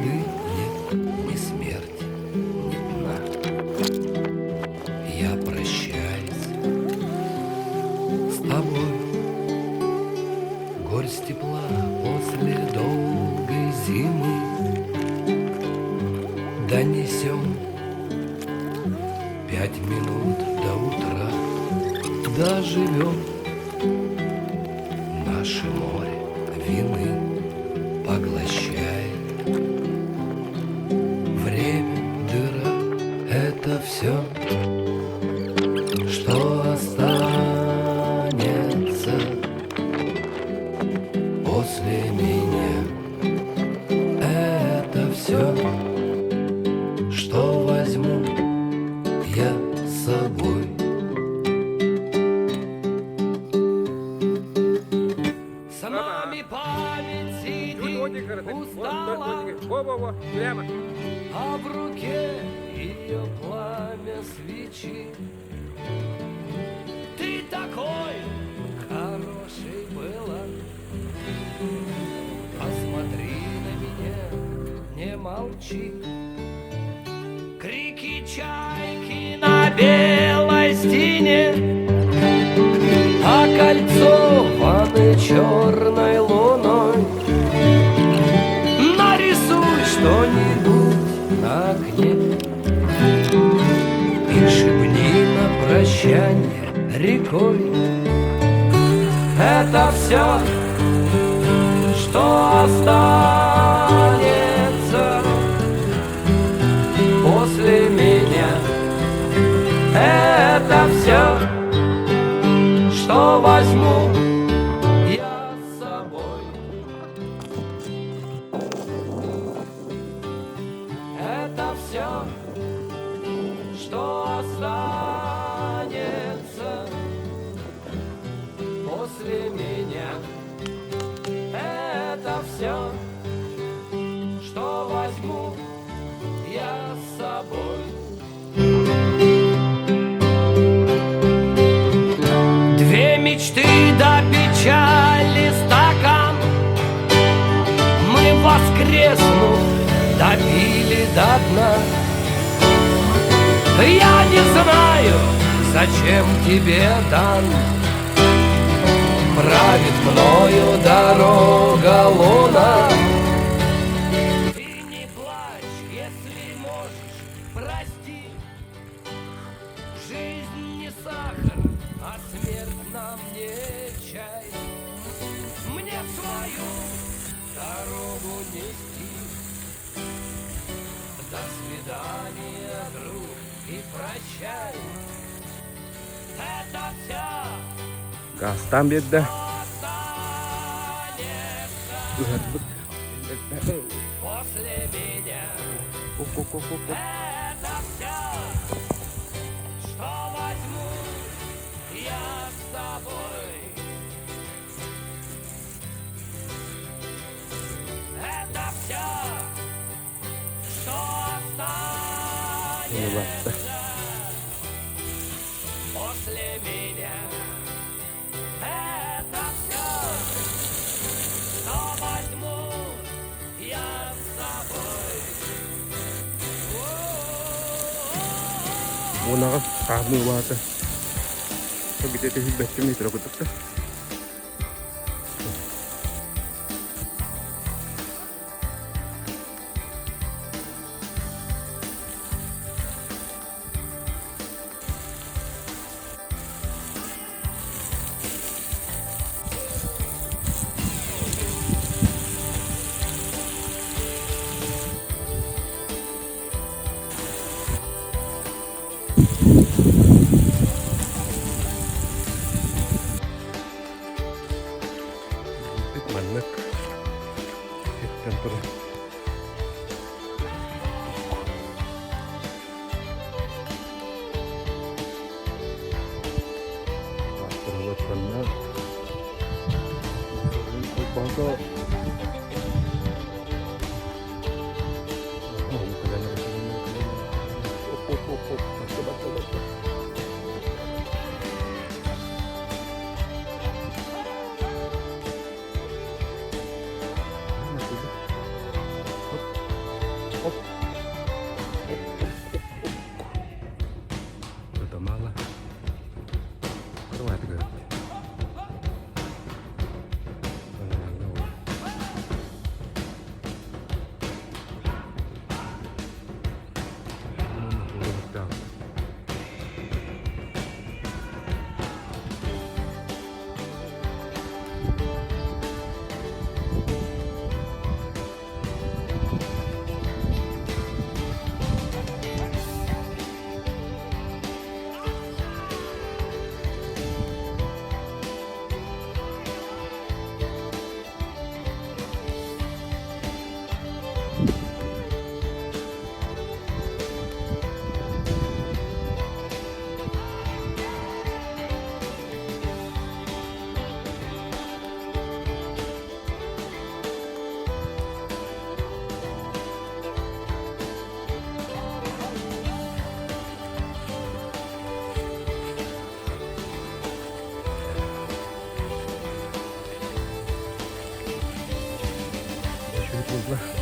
воды нет, ни смерти, ни дна. Я прощаюсь с тобой, горсть тепла после долгой зимы. Донесем 5 минут до утра, доживем. Наше море вины поглощает. Время, дыра — это все, что останется после меня. Это все, что возьму я с собой. С нами память сидит устала, а в руке ее пламя свечи. Ты такой хороший была, посмотри на меня, не молчи. Крики чайки на белой стене, окольцованы черной луной. Нарисуй что-нибудь на окне и шепни на прощанье рекой. Это все, что останется после меня. Это все, что возьму я с собой. Это все, что останется после меня. Это все, что возьму я с собой. Две мечты до печали стакан мы, воскреснув, допили до дна. Я не знаю, зачем тебе дан. Правит мною дорога луна. Ты не плачь, если можешь, прости. Жизнь не сахар, а смерть нам не чай. Мне свою дорогу нести. До свидания, друг, и прощай. Это вся Gazdan bir de после меня. Это все, что возьму я с собой. Это все, что останется после меня. Это все, что возьму я с собой. Muna ka kami wata. So kita hibet kami terus kita. Manak. Ikan pernah. Terlalu panas. Bangkok. Да.